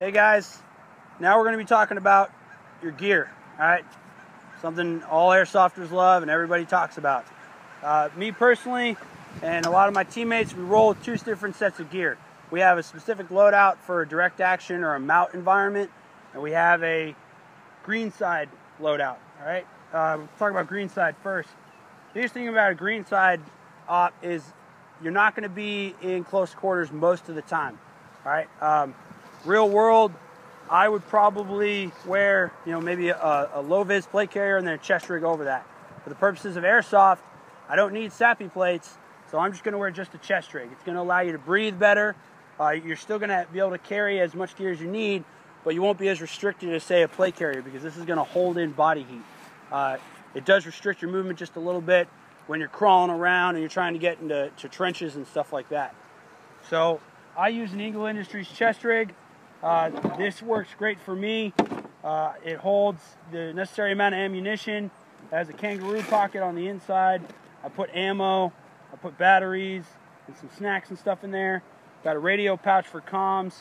Hey guys, now we're going to be talking about your gear, alright? Something all airsofters love and everybody talks about. Me personally and a lot of my teammates, we roll with two different sets of gear. We have a specific loadout for a direct action or a mount environment, and we have a greenside loadout, alright? We'll talk about greenside first. The biggest thing about a greenside op is you're not going to be in close quarters most of the time, alright? Real world, I would probably wear, maybe a low-vis plate carrier and then a chest rig over that. For the purposes of airsoft, I don't need sappy plates, so I'm just going to wear just a chest rig. It's going to allow you to breathe better. You're still going to be able to carry as much gear as you need, but you won't be as restricted as, say, a plate carrier because this is going to hold in body heat. It does restrict your movement just a little bit when you're crawling around and you're trying to get into trenches and stuff like that. So I use an Eagle Industries chest rig. This works great for me. It holds the necessary amount of ammunition. It has a kangaroo pocket on the inside. I put ammo, I put batteries, and some snacks and stuff in there. Got a radio pouch for comms,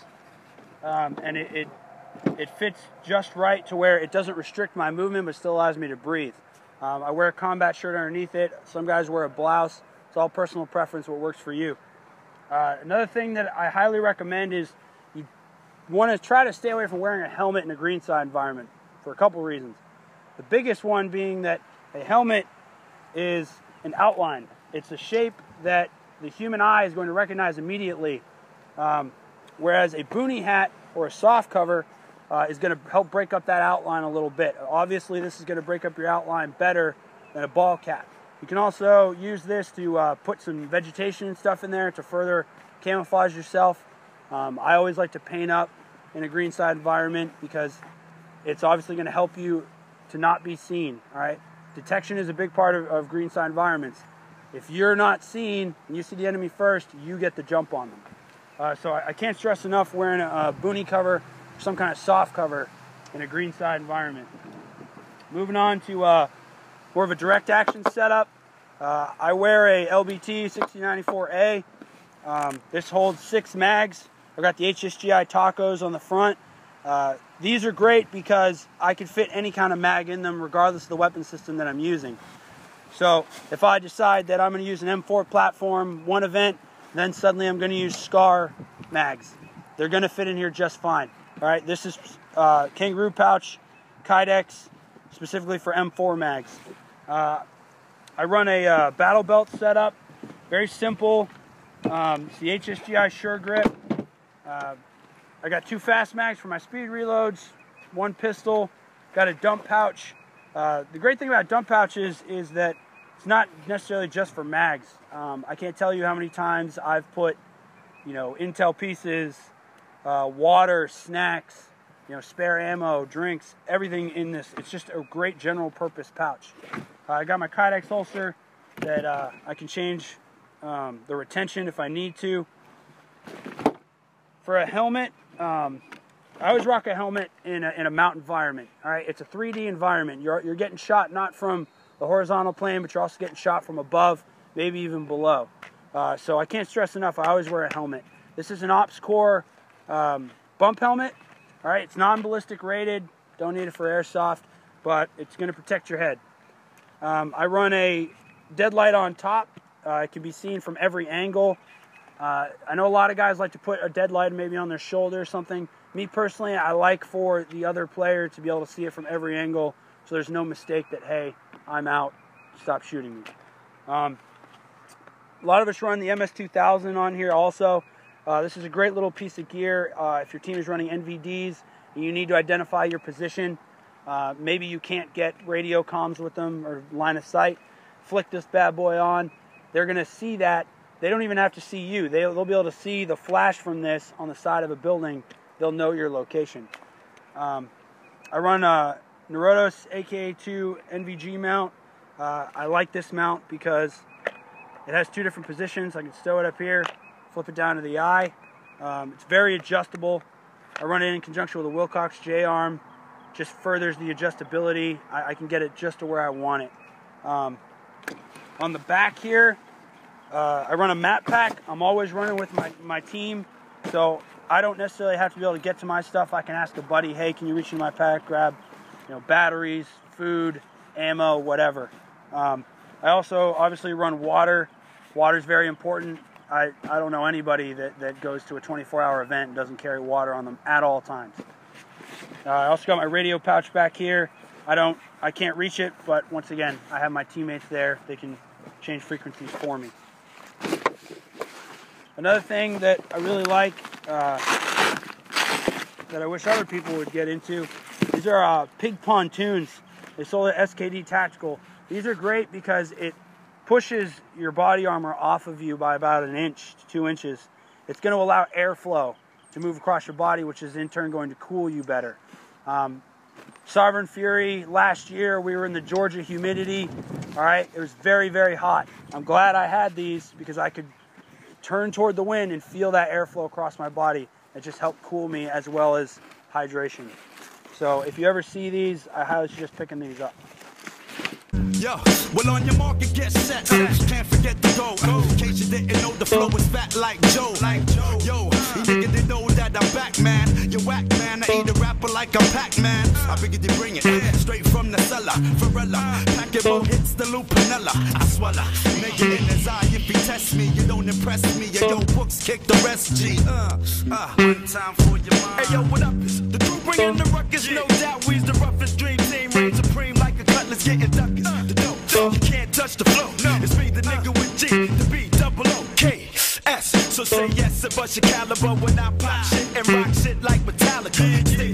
and it fits just right to where it doesn't restrict my movement, but still allows me to breathe. I wear a combat shirt underneath it. Some guys wear a blouse. It's all personal preference, what works for you. Another thing that I highly recommend is you want to try to stay away from wearing a helmet in a greenside environment for a couple reasons. The biggest one being that a helmet is an outline. It's a shape that the human eye is going to recognize immediately, whereas a boonie hat or a soft cover is going to help break up that outline a little bit. Obviously, this is going to break up your outline better than a ball cap. You can also use this to put some vegetation and stuff in there to further camouflage yourself. I always like to paint up in a greenside environment because it's obviously going to help you to not be seen. All right, detection is a big part of greenside environments. If you're not seen and you see the enemy first, you get the jump on them. So I can't stress enough wearing a boonie cover, or some kind of soft cover in a greenside environment. Moving on to more of a direct action setup. I wear a LBT 6094A. This holds 6 mags. I've got the HSGI tacos on the front. These are great because I can fit any kind of mag in them regardless of the weapon system that I'm using. So if I decide that I'm going to use an M4 platform, one event, then suddenly I'm going to use SCAR mags. They're going to fit in here just fine. All right, this is kangaroo pouch Kydex specifically for M4 mags. I run a battle belt setup, very simple. It's the HSGI Sure Grip. I got 2 fast mags for my speed reloads, 1 pistol, got a dump pouch. The great thing about dump pouches is that it's not necessarily just for mags. I can't tell you how many times I've put, intel pieces, water, snacks, spare ammo, drinks, everything in this. It's just a great general purpose pouch. I got my Kydex holster that I can change the retention if I need to. For a helmet, I always rock a helmet in a mount environment. All right, it's a 3D environment. You're getting shot not from the horizontal plane, but you're also getting shot from above, maybe even below. So I can't stress enough, I always wear a helmet. This is an Ops Core bump helmet. All right, it's non-ballistic rated. Don't need it for airsoft, but it's going to protect your head. I run a deadlight on top. It can be seen from every angle. I know a lot of guys like to put a deadlight maybe on their shoulder or something. Me personally, I like for the other player to be able to see it from every angle so there's no mistake that, hey, I'm out, stop shooting me. A lot of us run the MS-2000 on here also. This is a great little piece of gear if your team is running NVDs and you need to identify your position. Maybe you can't get radio comms with them or line of sight. Flick this bad boy on. They're going to see that. They don't even have to see you. They'll be able to see the flash from this on the side of a building. They'll know your location. I run a Neurotos AKA2 NVG mount. I like this mount because it has 2 different positions. I can stow it up here, flip it down to the eye. It's very adjustable. I run it in conjunction with a Wilcox J-arm. Just furthers the adjustability. I can get it just to where I want it. On the back here, I run a map pack. I'm always running with my team. So I don't necessarily have to be able to get to my stuff. I can ask a buddy, hey, can you reach into my pack, grab, batteries, food, ammo, whatever. I also obviously run water. Water is very important. I don't know anybody that goes to a 24-hour event and doesn't carry water on them at all times. I also got my radio pouch back here. I can't reach it, but once again, I have my teammates there. They can change frequencies for me. Another thing that I really like, that I wish other people would get into, these are pig pontoons. They sold at SKD Tactical. These are great because it pushes your body armor off of you by about 1 inch to 2 inches. It's going to allow airflow to move across your body, which is in turn going to cool you better. Sovereign Fury, last year we were in the Georgia humidity. All right, it was very, very hot. I'm glad I had these because I could turn toward the wind and feel that airflow across my body. It just helped cool me as well as hydration. So if you ever see these, I highly suggest picking these up. Yo, well on your market, get set. Can't forget the go. In case you didn't know, the flow is fat like Joe. Yo, you niggas didn't know that I'm back, man. You whack, man. I ain't a rapper like I'm Pac-Man. I figured they bring it straight from the cellar. Varela, Packable hits the Lupinella. I swallow, nigga in his eye. If he test me, you don't impress me. Yo, books kick the rest, G. One time for your mind. Hey, yo, what up? The crew bringing the ruckus, no doubt. We's the roughest dream team, reign supreme like a cutlass getting duckers. You can't touch the flow. It's me, the nigga with G, the B, double O, K, S. So say yes and bust your caliber when I pop shit and rock shit like Metallica. Stay